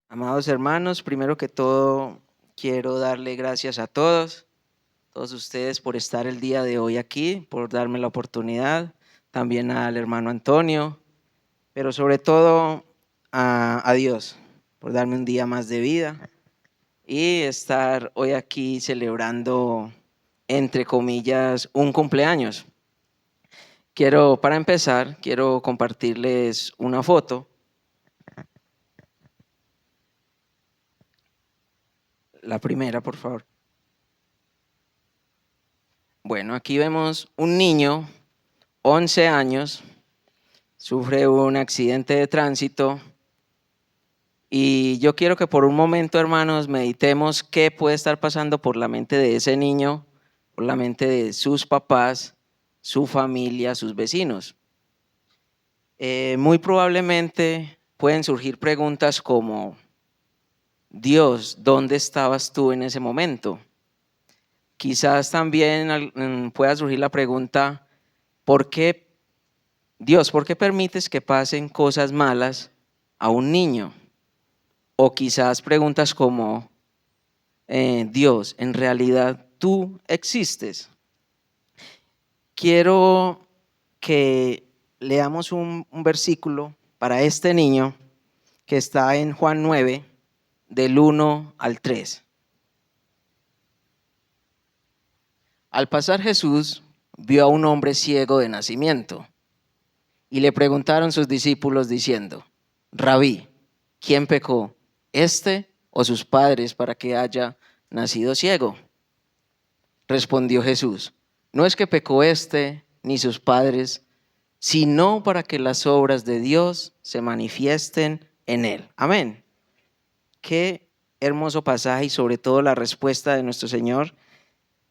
Amados hermanos, primero que todo quiero darle gracias a todos ustedes por estar el día de hoy aquí, por darme la oportunidad, también al hermano Antonio, pero sobre todo a Dios por darme un día más de vida y estar hoy aquí celebrando, entre comillas, un cumpleaños. Para empezar, quiero compartirles una foto. La primera, por favor. Bueno, aquí vemos un niño, 11 años, sufre un accidente de tránsito y yo quiero que por un momento, hermanos, meditemos qué puede estar pasando por la mente de ese niño, por la mente de sus papás, su familia, sus vecinos. Muy probablemente pueden surgir preguntas como, Dios, ¿dónde estabas tú en ese momento? Quizás también pueda surgir la pregunta, ¿por qué Dios, ¿por qué permites que pasen cosas malas a un niño? O quizás preguntas como, Dios, ¿en realidad tú existes? Quiero que leamos un versículo para este niño que está en Juan 9, del 1 al 3. Al pasar Jesús vio a un hombre ciego de nacimiento y le preguntaron sus discípulos diciendo, Rabí, ¿quién pecó, este o sus padres, para que haya nacido ciego? Respondió Jesús, no es que pecó este ni sus padres, sino para que las obras de Dios se manifiesten en él. Amén. Qué hermoso pasaje y sobre todo la respuesta de nuestro Señor,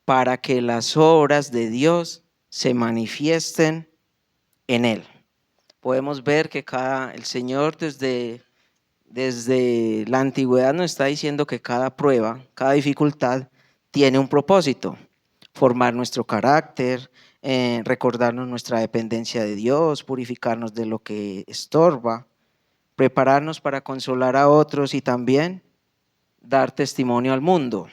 para que las obras de Dios se manifiesten en él. Podemos ver que el Señor desde la antigüedad nos está diciendo que cada prueba, cada dificultad tiene un propósito: formar nuestro carácter, recordarnos nuestra dependencia de Dios, purificarnos de lo que estorba, prepararnos para consolar a otros y también dar testimonio al mundo.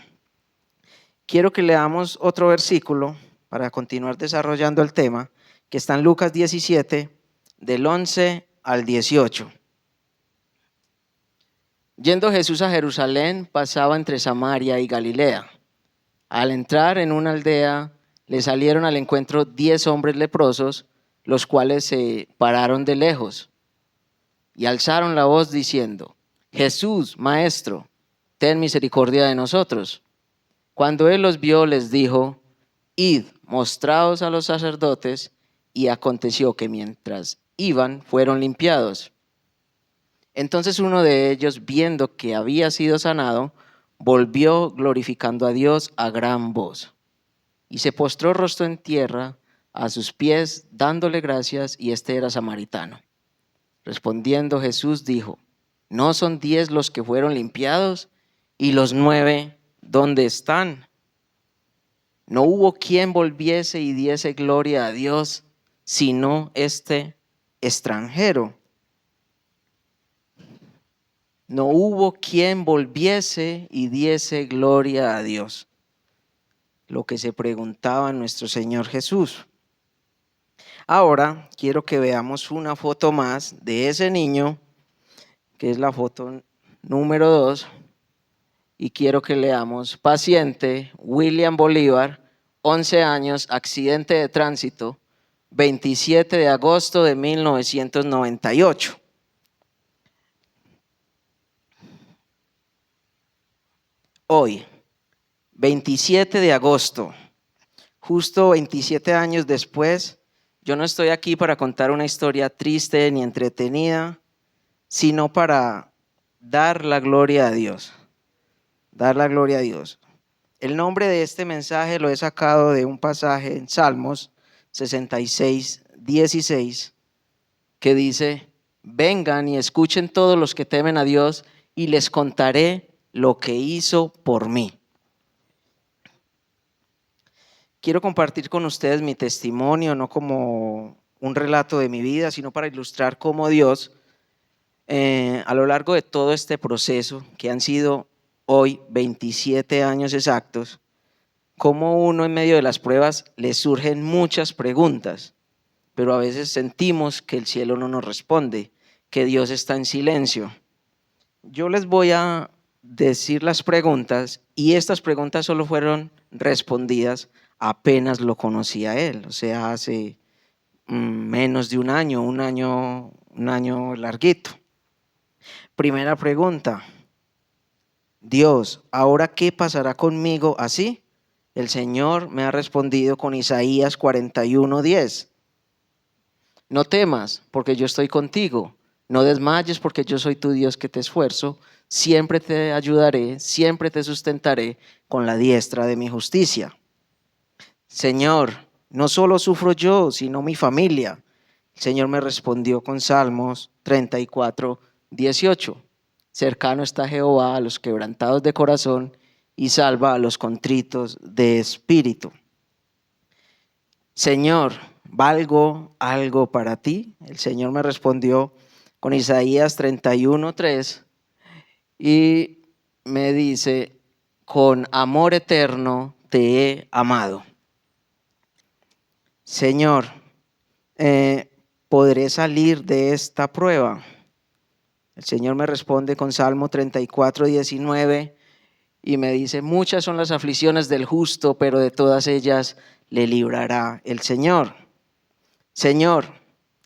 Quiero que leamos otro versículo para continuar desarrollando el tema, que está en Lucas 17, del 11 al 18. Yendo Jesús a Jerusalén, pasaba entre Samaria y Galilea. Al entrar en una aldea, le salieron al encuentro 10 hombres leprosos, los cuales se pararon de lejos y alzaron la voz diciendo, Jesús, Maestro, ten misericordia de nosotros. Cuando él los vio, les dijo, id, mostraos a los sacerdotes, y aconteció que mientras iban, fueron limpiados. Entonces uno de ellos, viendo que había sido sanado, volvió glorificando a Dios a gran voz. Y se postró rostro en tierra a sus pies, dándole gracias, y este era samaritano. Respondiendo Jesús dijo, ¿no son 10 los que fueron limpiados? ¿Y los 9 dónde están? No hubo quien volviese y diese gloria a Dios, sino este extranjero. No hubo quien volviese y diese gloria a Dios. Lo que se preguntaba nuestro Señor Jesús. Ahora quiero que veamos una foto más de ese niño, que es la foto número 2, y quiero que leamos, paciente William Bolívar, 11 años, accidente de tránsito, 27 de agosto de 1998. Hoy, 27 de agosto, justo 27 años después, yo no estoy aquí para contar una historia triste ni entretenida, sino para dar la gloria a Dios. Dar la gloria a Dios. El nombre de este mensaje lo he sacado de un pasaje en Salmos 66, 16, que dice, vengan y escuchen todos los que temen a Dios y les contaré lo que hizo por mí. Quiero compartir con ustedes mi testimonio, no como un relato de mi vida, sino para ilustrar cómo Dios A lo largo de todo este proceso, que han sido hoy 27 años exactos, cómo uno en medio de las pruebas le surgen muchas preguntas, pero a veces sentimos que el cielo no nos responde, que Dios está en silencio. Yo les voy a decir las preguntas y estas preguntas solo fueron respondidas apenas lo conocí a él, o sea, hace menos de un año larguito. Primera pregunta: Dios, ¿ahora qué pasará conmigo así? El Señor me ha respondido con Isaías 41:10. No temas, porque yo estoy contigo. No desmayes, porque yo soy tu Dios que te esfuerzo. Siempre te ayudaré, siempre te sustentaré con la diestra de mi justicia. Señor, no solo sufro yo, sino mi familia. El Señor me respondió con Salmos 34:18. Cercano está Jehová a los quebrantados de corazón y salva a los contritos de espíritu. Señor, ¿valgo algo para ti? El Señor me respondió con Isaías 31:3 y me dice: con amor eterno te he amado. Señor, ¿podré salir de esta prueba? El Señor me responde con Salmo 34:19 y me dice: muchas son las aflicciones del justo, pero de todas ellas le librará el Señor. Señor,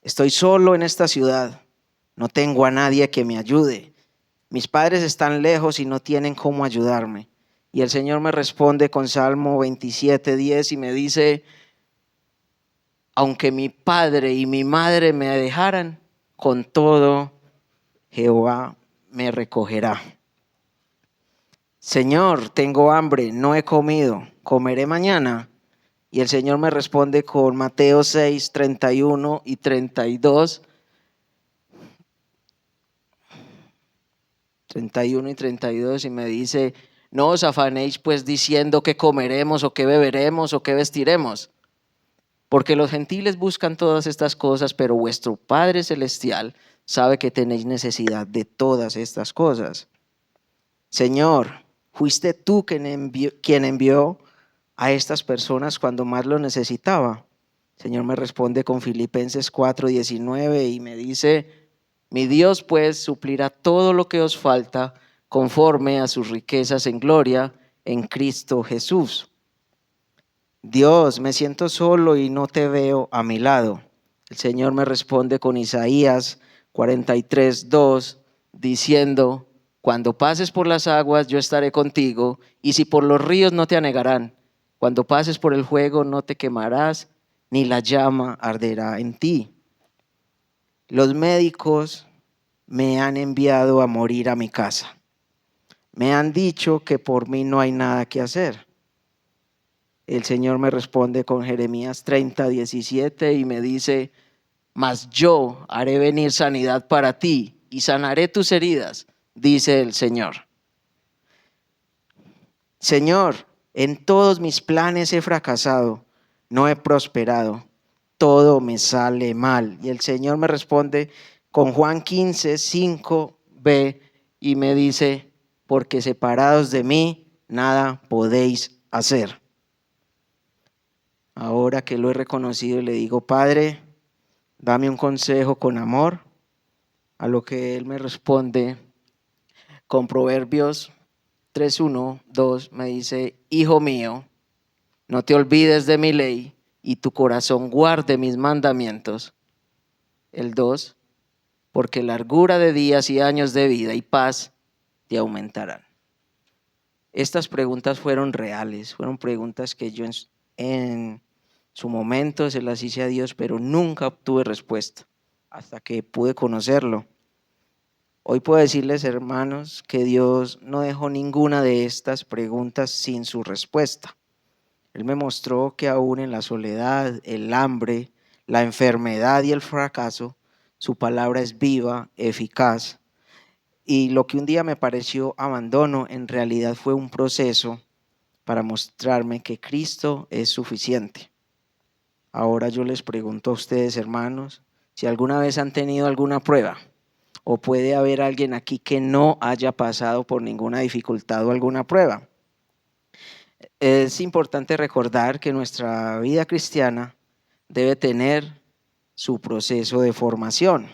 estoy solo en esta ciudad, no tengo a nadie que me ayude. Mis padres están lejos y no tienen cómo ayudarme. Y el Señor me responde con Salmo 27:10 y me dice: aunque mi padre y mi madre me dejaran, con todo Jehová me recogerá. Señor, tengo hambre, no he comido, comeré mañana. Y el Señor me responde con Mateo 6:31 y 32. 31 y 32 y me dice: no os afanéis pues diciendo qué comeremos o qué beberemos o qué vestiremos, porque los gentiles buscan todas estas cosas, pero vuestro Padre Celestial sabe que tenéis necesidad de todas estas cosas. Señor, ¿fuiste tú quien envió a estas personas cuando más lo necesitaba? Señor me responde con Filipenses 4:19 y me dice: mi Dios pues suplirá todo lo que os falta conforme a sus riquezas en gloria en Cristo Jesús. Dios, me siento solo y no te veo a mi lado. El Señor me responde con Isaías 43:2 diciendo: cuando pases por las aguas yo estaré contigo, y si por los ríos no te anegarán. Cuando pases por el fuego no te quemarás, ni la llama arderá en ti. Los médicos me han enviado a morir a mi casa. Me han dicho que por mí no hay nada que hacer. El Señor me responde con Jeremías 30:17 y me dice: mas yo haré venir sanidad para ti y sanaré tus heridas, dice el Señor. Señor, en todos mis planes he fracasado, no he prosperado, todo me sale mal. Y el Señor me responde con Juan 15:5b y me dice: porque separados de mí nada podéis hacer. Ahora que lo he reconocido, le digo: Padre, dame un consejo con amor. A lo que Él me responde con Proverbios 3:1-2, me dice: hijo mío, no te olvides de mi ley y tu corazón guarde mis mandamientos. El 2, porque largura de días y años de vida y paz te aumentarán. Estas preguntas fueron reales, fueron preguntas que yo en su momento se las hice a Dios, pero nunca obtuve respuesta hasta que pude conocerlo. Hoy puedo decirles, hermanos, que Dios no dejó ninguna de estas preguntas sin su respuesta. Él me mostró que aún en la soledad, el hambre, la enfermedad y el fracaso, su palabra es viva, eficaz. Y lo que un día me pareció abandono, en realidad fue un proceso para mostrarme que Cristo es suficiente. Ahora yo les pregunto a ustedes, hermanos, si alguna vez han tenido alguna prueba ¿O puede haber alguien aquí que no haya pasado por ninguna dificultad o alguna prueba? Es importante recordar que nuestra vida cristiana debe tener su proceso de formación.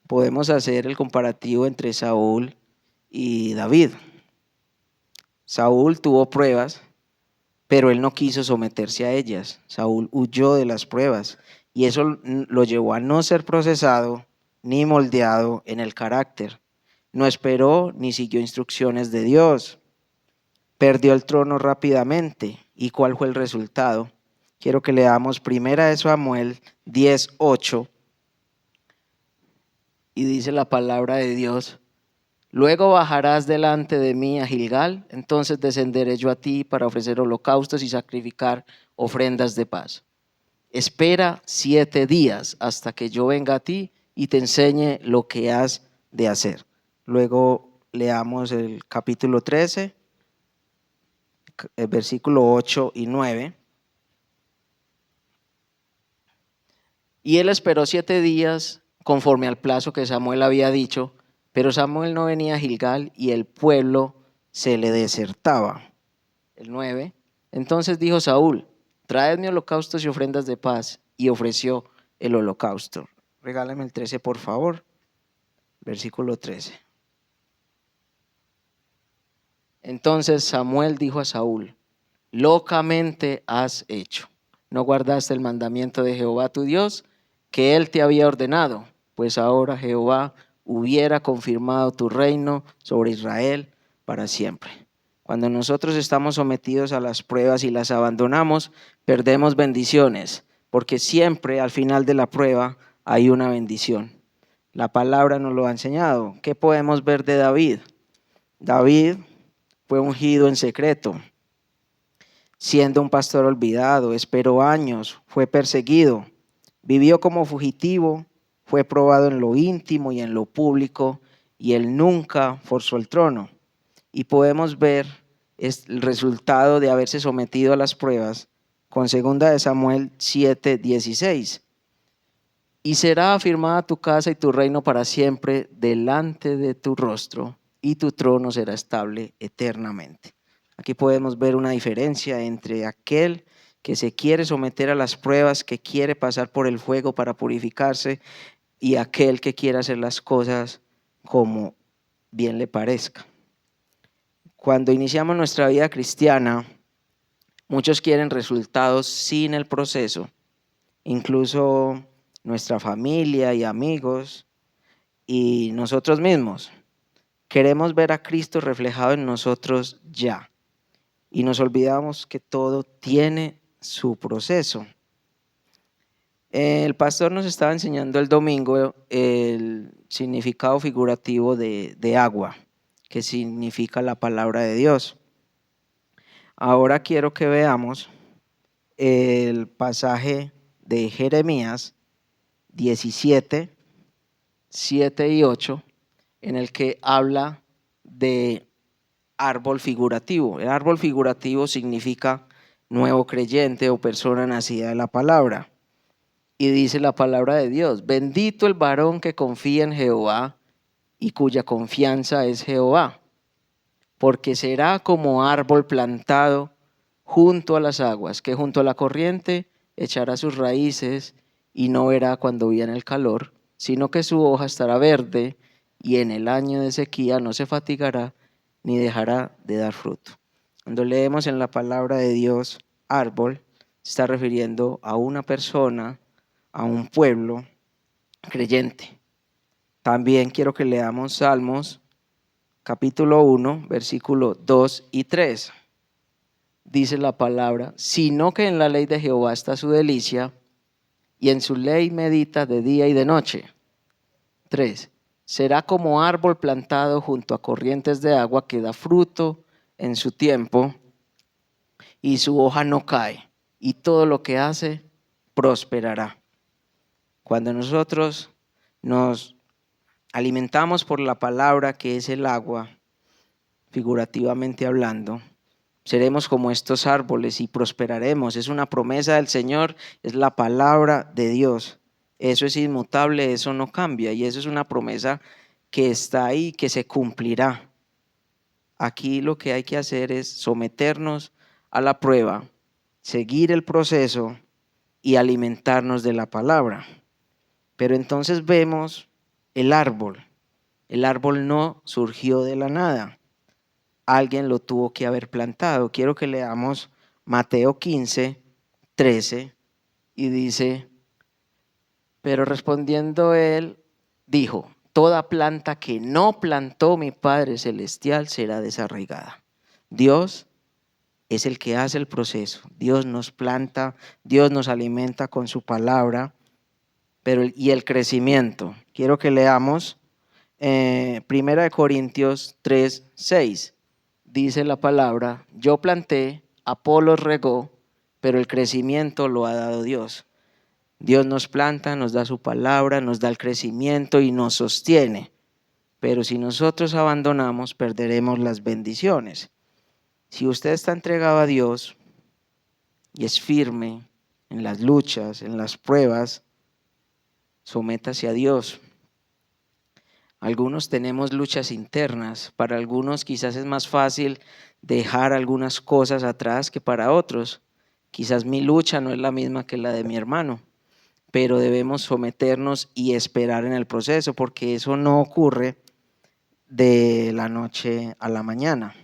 Podemos hacer el comparativo entre Saúl y David. Saúl tuvo pruebas, pero él no quiso someterse a ellas. Saúl huyó de las pruebas y eso lo llevó a no ser procesado ni moldeado en el carácter. No esperó ni siguió instrucciones de Dios. Perdió el trono rápidamente. ¿Y cuál fue el resultado? Quiero que leamos 1 Samuel 10:8 y dice la palabra de Dios: luego bajarás delante de mí a Gilgal, entonces descenderé yo a ti para ofrecer holocaustos y sacrificar ofrendas de paz. Espera 7 días hasta que yo venga a ti y te enseñe lo que has de hacer. Luego leamos el capítulo 13, el versículo 8 y 9. Y él esperó 7 días conforme al plazo que Samuel había dicho, pero Samuel no venía a Gilgal y el pueblo se le desertaba. El 9. Entonces dijo Saúl: traedme holocaustos y ofrendas de paz, y ofreció el holocausto. Regálame el 13, por favor. Versículo 13. Entonces Samuel dijo a Saúl: locamente has hecho. No guardaste el mandamiento de Jehová tu Dios, que él te había ordenado, pues ahora Jehová hubiera confirmado tu reino sobre Israel para siempre. Cuando nosotros estamos sometidos a las pruebas y las abandonamos, perdemos bendiciones, porque siempre al final de la prueba hay una bendición. La palabra nos lo ha enseñado. ¿Qué podemos ver de David? David fue ungido en secreto, siendo un pastor olvidado, esperó años, fue perseguido, vivió como fugitivo, fue probado en lo íntimo y en lo público, y él nunca forzó el trono. Y podemos ver el resultado de haberse sometido a las pruebas con 2 Samuel 7:16. Y será afirmada tu casa y tu reino para siempre delante de tu rostro, y tu trono será estable eternamente. Aquí podemos ver una diferencia entre aquel que se quiere someter a las pruebas, que quiere pasar por el fuego para purificarse, y aquel que quiere hacer las cosas como bien le parezca. Cuando iniciamos nuestra vida cristiana, muchos quieren resultados sin el proceso, incluso nuestra familia y amigos y nosotros mismos. Queremos ver a Cristo reflejado en nosotros ya, y nos olvidamos que todo tiene su proceso. El pastor nos estaba enseñando el domingo el significado figurativo de agua, que significa la palabra de Dios. Ahora quiero que veamos el pasaje de Jeremías 17, 7 y 8, en el que habla de árbol figurativo. El árbol figurativo significa nuevo creyente o persona nacida de la palabra. Y dice la palabra de Dios: bendito el varón que confía en Jehová y cuya confianza es Jehová, porque será como árbol plantado junto a las aguas, que junto a la corriente echará sus raíces y no verá cuando viene el calor, sino que su hoja estará verde, y en el año de sequía no se fatigará ni dejará de dar fruto. Cuando leemos en la palabra de Dios árbol, se está refiriendo a una persona, a un pueblo creyente. También quiero que leamos Salmos capítulo 1, versículo 2 y 3. Dice la palabra: sino que en la ley de Jehová está su delicia, y en su ley medita de día y de noche. 3. Será como árbol plantado junto a corrientes de agua, que da fruto en su tiempo, y su hoja no cae, y todo lo que hace prosperará. Cuando nosotros nos alimentamos por la palabra, que es el agua, figurativamente hablando, seremos como estos árboles y prosperaremos. Es una promesa del Señor, es la palabra de Dios. Eso es inmutable, eso no cambia y eso es una promesa que está ahí, que se cumplirá. Aquí lo que hay que hacer es someternos a la prueba, seguir el proceso y alimentarnos de la palabra. Pero entonces vemos el árbol. El árbol no surgió de la nada. Alguien lo tuvo que haber plantado. Quiero que leamos Mateo 15, 13 y dice: pero respondiendo él, dijo: toda planta que no plantó mi Padre Celestial será desarraigada. Dios es el que hace el proceso. Dios nos planta, Dios nos alimenta con su palabra, y el crecimiento. Quiero que leamos 1 Corintios 3, 6. Dice la palabra: yo planté, Apolos regó, pero el crecimiento lo ha dado Dios. Dios nos planta, nos da su palabra, nos da el crecimiento y nos sostiene. Pero si nosotros abandonamos, perderemos las bendiciones. Si usted está entregado a Dios y es firme en las luchas, en las pruebas, sométase a Dios. Algunos tenemos luchas internas. Para algunos quizás es más fácil dejar algunas cosas atrás que para otros. Quizás mi lucha no es la misma que la de mi hermano, pero debemos someternos y esperar en el proceso, porque eso no ocurre de la noche a la mañana.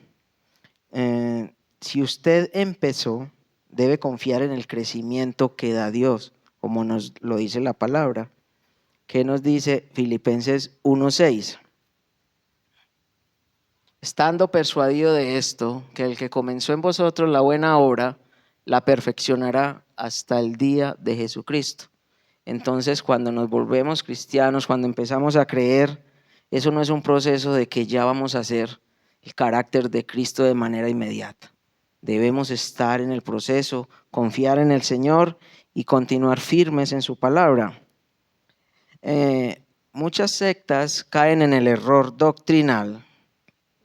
Si usted empezó, debe confiar en el crecimiento que da Dios, como nos lo dice la palabra. ¿Qué nos dice Filipenses 1:6? Estando persuadido de esto, que el que comenzó en vosotros la buena obra, la perfeccionará hasta el día de Jesucristo. Entonces, cuando nos volvemos cristianos, cuando empezamos a creer, eso no es un proceso de que ya vamos a ser el carácter de Cristo de manera inmediata. Debemos estar en el proceso, confiar en el Señor y continuar firmes en su palabra. Muchas sectas caen en el error doctrinal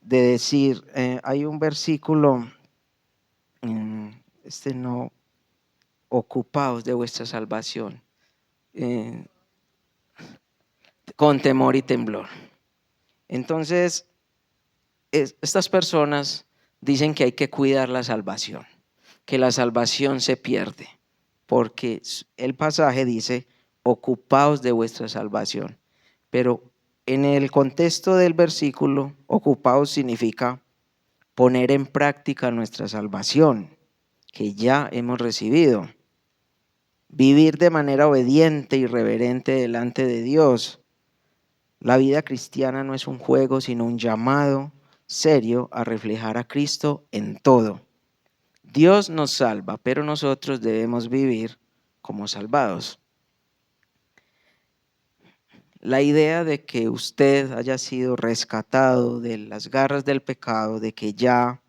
de decir, hay un versículo, no, ocupaos de vuestra salvación. Con temor y temblor. Entonces, estas personas dicen que hay que cuidar la salvación, que la salvación se pierde, porque el pasaje dice: ocupaos de vuestra salvación. Pero en el contexto del versículo, ocupaos significa poner en práctica nuestra salvación, que ya hemos recibido. Vivir de manera obediente y reverente delante de Dios. La vida cristiana no es un juego, sino un llamado serio a reflejar a Cristo en todo. Dios nos salva, pero nosotros debemos vivir como salvados. La idea de que usted haya sido rescatado de las garras del pecado, de que ya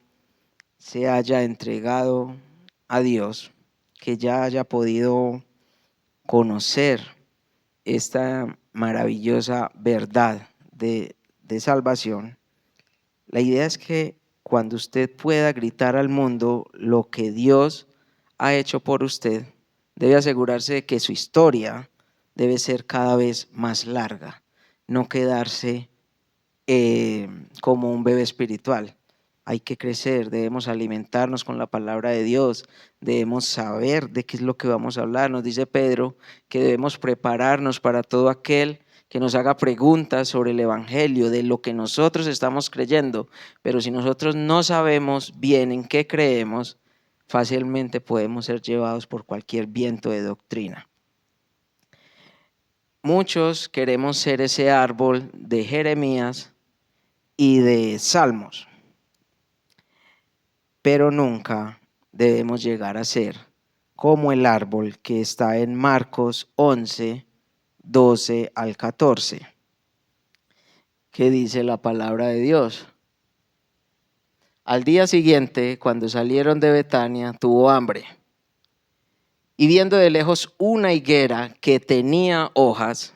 se haya entregado a Dios, que ya haya podido conocer esta maravillosa verdad de salvación. La idea es que cuando usted pueda gritar al mundo lo que Dios ha hecho por usted, debe asegurarse de que su historia debe ser cada vez más larga, no quedarse como un bebé espiritual. Hay que crecer, debemos alimentarnos con la palabra de Dios, debemos saber de qué es lo que vamos a hablar. Nos dice Pedro que debemos prepararnos para todo aquel que nos haga preguntas sobre el evangelio, de lo que nosotros estamos creyendo. Pero si nosotros no sabemos bien en qué creemos, fácilmente podemos ser llevados por cualquier viento de doctrina. Muchos queremos ser ese árbol de Jeremías y de Salmos, pero nunca debemos llegar a ser como el árbol que está en Marcos 11, 12 al 14. ¿Qué dice la palabra de Dios? Al día siguiente, cuando salieron de Betania, tuvo hambre. Y viendo de lejos una higuera que tenía hojas,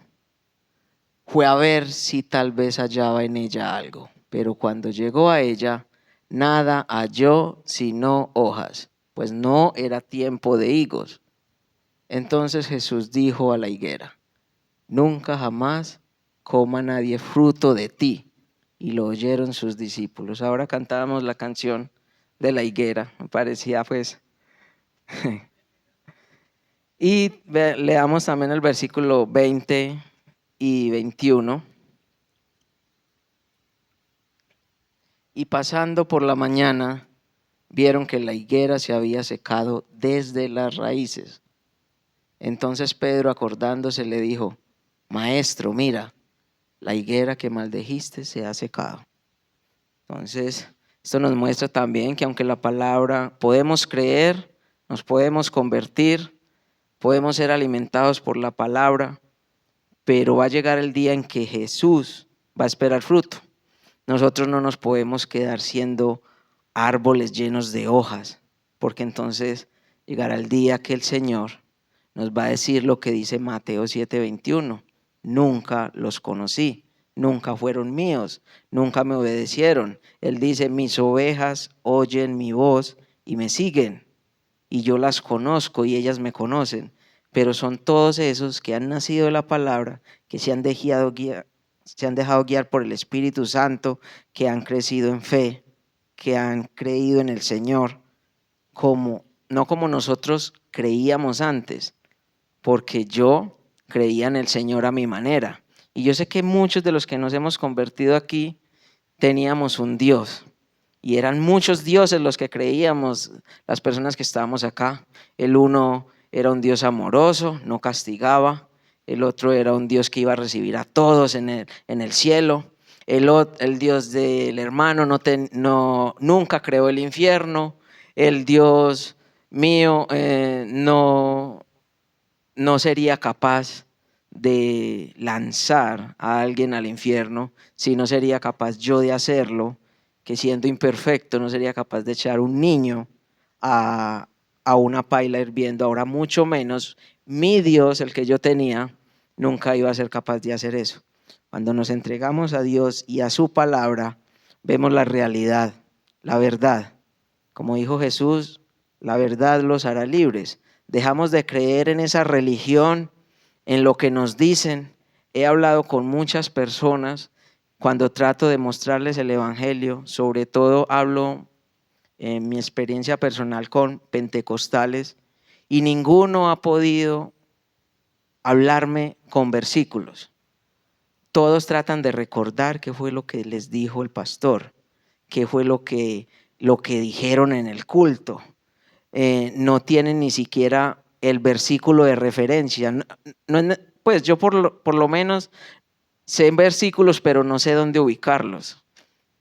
fue a ver si tal vez hallaba en ella algo. Pero cuando llegó a ella, nada halló sino hojas, pues no era tiempo de higos. Entonces Jesús dijo a la higuera: nunca jamás coma nadie fruto de ti. Y lo oyeron sus discípulos. Ahora cantábamos la canción de la higuera, me parecía pues. Y leamos también el versículo 20 y 21. Y pasando por la mañana, vieron que la higuera se había secado desde las raíces. Entonces Pedro, acordándose, le dijo: Maestro, mira, la higuera que maldijiste se ha secado. Entonces, esto nos muestra también que aunque la palabra podemos creer, nos podemos convertir, podemos ser alimentados por la palabra, pero va a llegar el día en que Jesús va a esperar fruto. Nosotros no nos podemos quedar siendo árboles llenos de hojas, porque entonces llegará el día que el Señor nos va a decir lo que dice Mateo 7:21. Nunca los conocí, nunca fueron míos, nunca me obedecieron. Él dice: mis ovejas oyen mi voz y me siguen, y yo las conozco y ellas me conocen. Pero son todos esos que han nacido de la palabra, que se han dejado guiar por el Espíritu Santo, que han crecido en fe, que han creído en el Señor, no como nosotros creíamos antes, porque yo creía en el Señor a mi manera. Y yo sé que muchos de los que nos hemos convertido aquí teníamos un Dios, y eran muchos dioses los que creíamos, las personas que estábamos acá. El uno era un Dios amoroso, no castigaba. El otro era un Dios que iba a recibir a todos en el cielo. El Dios del hermano nunca creó el infierno. El Dios mío no sería capaz de lanzar a alguien al infierno, si no sería capaz yo de hacerlo, que siendo imperfecto no sería capaz de echar un niño a una paila hirviendo. Ahora mucho menos mi Dios, el que yo tenía, nunca iba a ser capaz de hacer eso. Cuando nos entregamos a Dios y a su palabra, vemos la realidad, la verdad. Como dijo Jesús, la verdad los hará libres. Dejamos de creer en esa religión, en lo que nos dicen. He hablado con muchas personas cuando trato de mostrarles el evangelio. Sobre todo hablo en mi experiencia personal con pentecostales, y ninguno ha podido hablarme con versículos. Todos tratan de recordar qué fue lo que les dijo el pastor, qué fue lo que dijeron en el culto. No tienen ni siquiera el versículo de referencia. Pues yo por lo menos sé versículos, pero no sé dónde ubicarlos.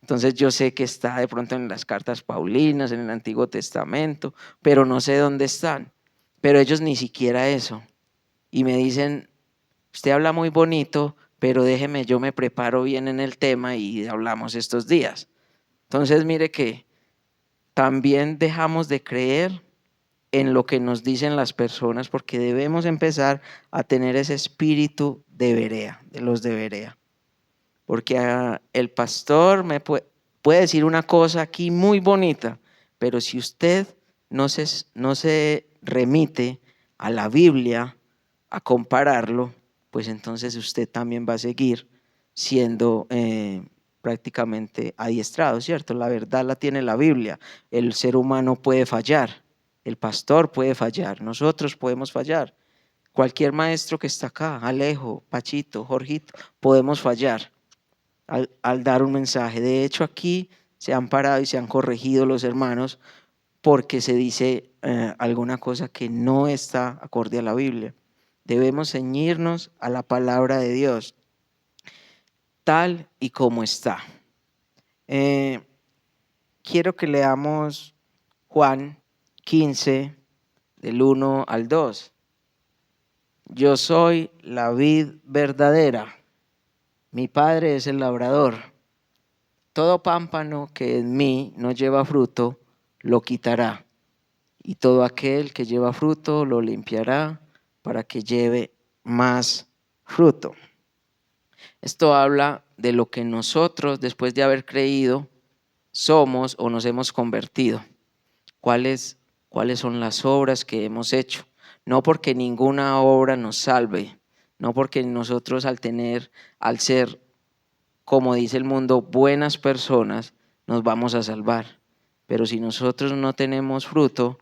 Entonces yo sé que está de pronto en las cartas paulinas, en el Antiguo Testamento, pero no sé dónde están. Pero ellos ni siquiera eso. Y me dicen: usted habla muy bonito, pero déjeme, yo me preparo bien en el tema y hablamos estos días. Entonces mire que también dejamos de creer en lo que nos dicen las personas, porque debemos empezar a tener ese espíritu de Berea, de los de Berea. Porque el pastor me puede decir una cosa aquí muy bonita, pero si usted no se remite a la Biblia a compararlo, pues entonces usted también va a seguir siendo prácticamente adiestrado, ¿cierto? La verdad la tiene la Biblia. El ser humano puede fallar, el pastor puede fallar, nosotros podemos fallar. Cualquier maestro que está acá, Alejo, Pachito, Jorgito, podemos fallar al dar un mensaje. De hecho, aquí se han parado y se han corregido los hermanos porque se dice alguna cosa que no está acorde a la Biblia. Debemos ceñirnos a la palabra de Dios, tal y como está. Quiero que leamos Juan 15, del 1 al 2. Yo soy la vid verdadera, mi Padre es el labrador. Todo pámpano que en mí no lleva fruto, lo quitará, y todo aquel que lleva fruto lo limpiará para que lleve más fruto. Esto habla de lo que nosotros, después de haber creído, somos o nos hemos convertido. ¿Cuáles son las obras que hemos hecho? No porque ninguna obra nos salve, no porque nosotros al ser, como dice el mundo, buenas personas, nos vamos a salvar. Pero si nosotros no tenemos fruto,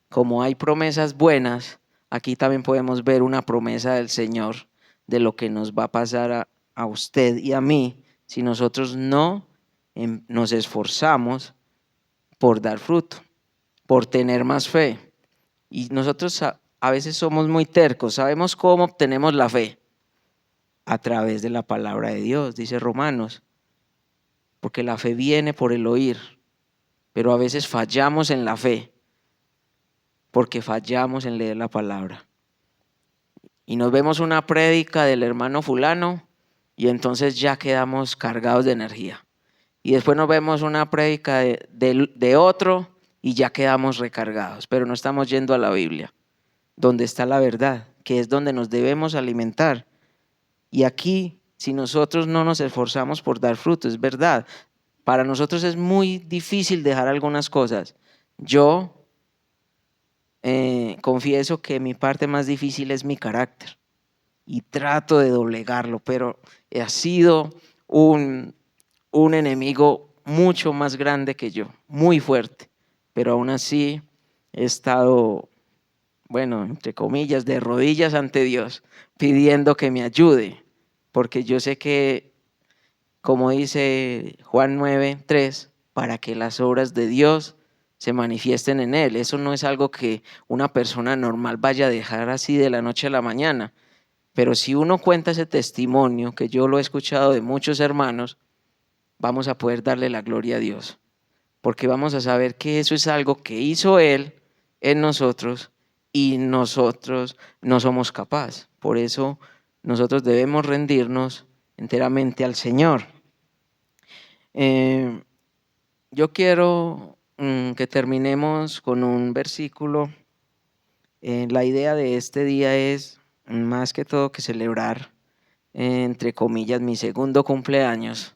como hay promesas buenas, aquí también podemos ver una promesa del Señor de lo que nos va a pasar a usted y a mí si nosotros no nos esforzamos por dar fruto, por tener más fe. Y nosotros a veces somos muy tercos. ¿Sabemos cómo obtenemos la fe? A través de la palabra de Dios, dice Romanos, porque la fe viene por el oír, pero a veces fallamos en la fe porque fallamos en leer la palabra. Y nos vemos una prédica del hermano fulano y entonces ya quedamos cargados de energía. Y después nos vemos una prédica de otro y ya quedamos recargados, pero no estamos yendo a la Biblia, donde está la verdad, que es donde nos debemos alimentar. Y aquí, si nosotros no nos esforzamos por dar fruto, es verdad, para nosotros es muy difícil dejar algunas cosas. Yo confieso que mi parte más difícil es mi carácter y trato de doblegarlo, pero ha sido un enemigo mucho más grande que yo, muy fuerte, pero aún así he estado, bueno, entre comillas, de rodillas ante Dios, pidiendo que me ayude, porque yo sé que, como dice Juan 9:3, para que las obras de Dios se manifiesten en él. Eso no es algo que una persona normal vaya a dejar así de la noche a la mañana, pero si uno cuenta ese testimonio, que yo lo he escuchado de muchos hermanos, vamos a poder darle la gloria a Dios, porque vamos a saber que eso es algo que hizo Él en nosotros y nosotros no somos capaces. Por eso nosotros debemos rendirnos enteramente al Señor. Yo quiero que terminemos con un versículo. La idea de este día es más que todo que celebrar, entre comillas, mi segundo cumpleaños,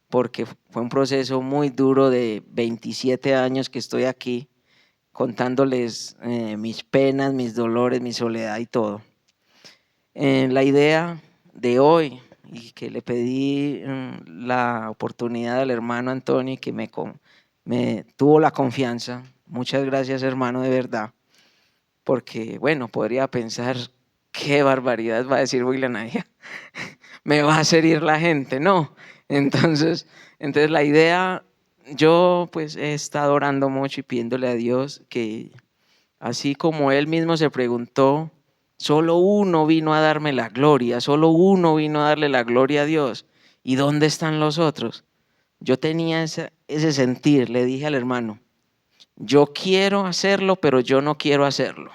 porque fue un proceso muy duro de 27 años que estoy aquí contándoles mis penas, mis dolores, mi soledad y todo. La idea de hoy, y que le pedí la oportunidad al hermano Antonio, que me tuvo la confianza. Muchas gracias, hermano, de verdad, porque bueno, podría pensar qué barbaridad va a decir William ahí. Me va a hacer ir la gente, no. Entonces la idea, yo pues he estado orando mucho y pidiéndole a Dios que, así como Él mismo se preguntó, solo uno vino a darme la gloria, solo uno vino a darle la gloria a Dios. ¿Y dónde están los otros? Yo tenía ese sentir, le dije al hermano, yo quiero hacerlo, pero yo no quiero hacerlo.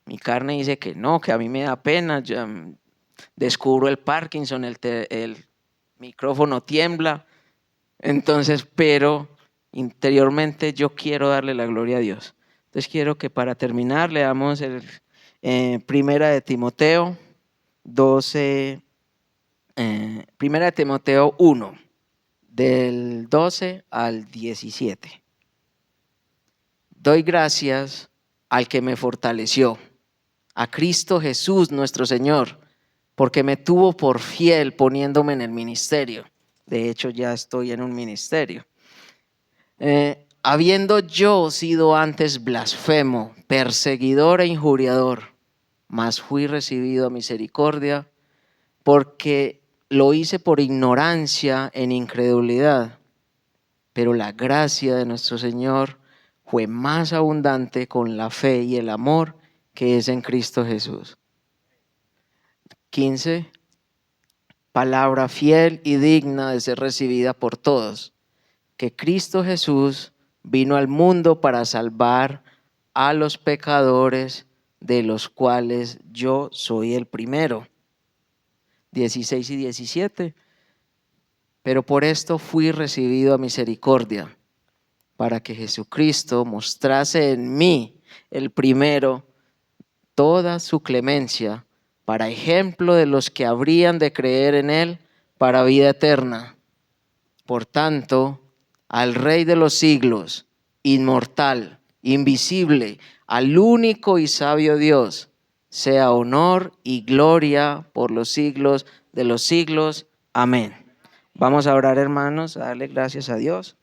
Mi carne dice que no, que a mí me da pena, yo descubro el Parkinson, el micrófono tiembla, entonces, pero interiormente yo quiero darle la gloria a Dios. Entonces quiero que para terminar leamos Primera de Timoteo 12, Primera de Timoteo 1, del 12 al 17. Doy gracias al que me fortaleció, a Cristo Jesús nuestro Señor, porque me tuvo por fiel poniéndome en el ministerio. De hecho, ya estoy en un ministerio. Habiendo yo sido antes blasfemo, perseguidor e injuriador, mas fui recibido a misericordia, porque lo hice por ignorancia en incredulidad. Pero la gracia de nuestro Señor fue más abundante con la fe y el amor que es en Cristo Jesús. 15. Palabra fiel y digna de ser recibida por todos, que Cristo Jesús vino al mundo para salvar a los pecadores, de los cuales yo soy el primero. 16 y 17. Pero por esto fui recibido a misericordia, para que Jesucristo mostrase en mí, el primero, toda su clemencia, para ejemplo de los que habrían de creer en él para vida eterna. Por tanto, al Rey de los siglos, inmortal, invisible, al único y sabio Dios, sea honor y gloria por los siglos de los siglos. Amén. Vamos a orar, hermanos, a darle gracias a Dios.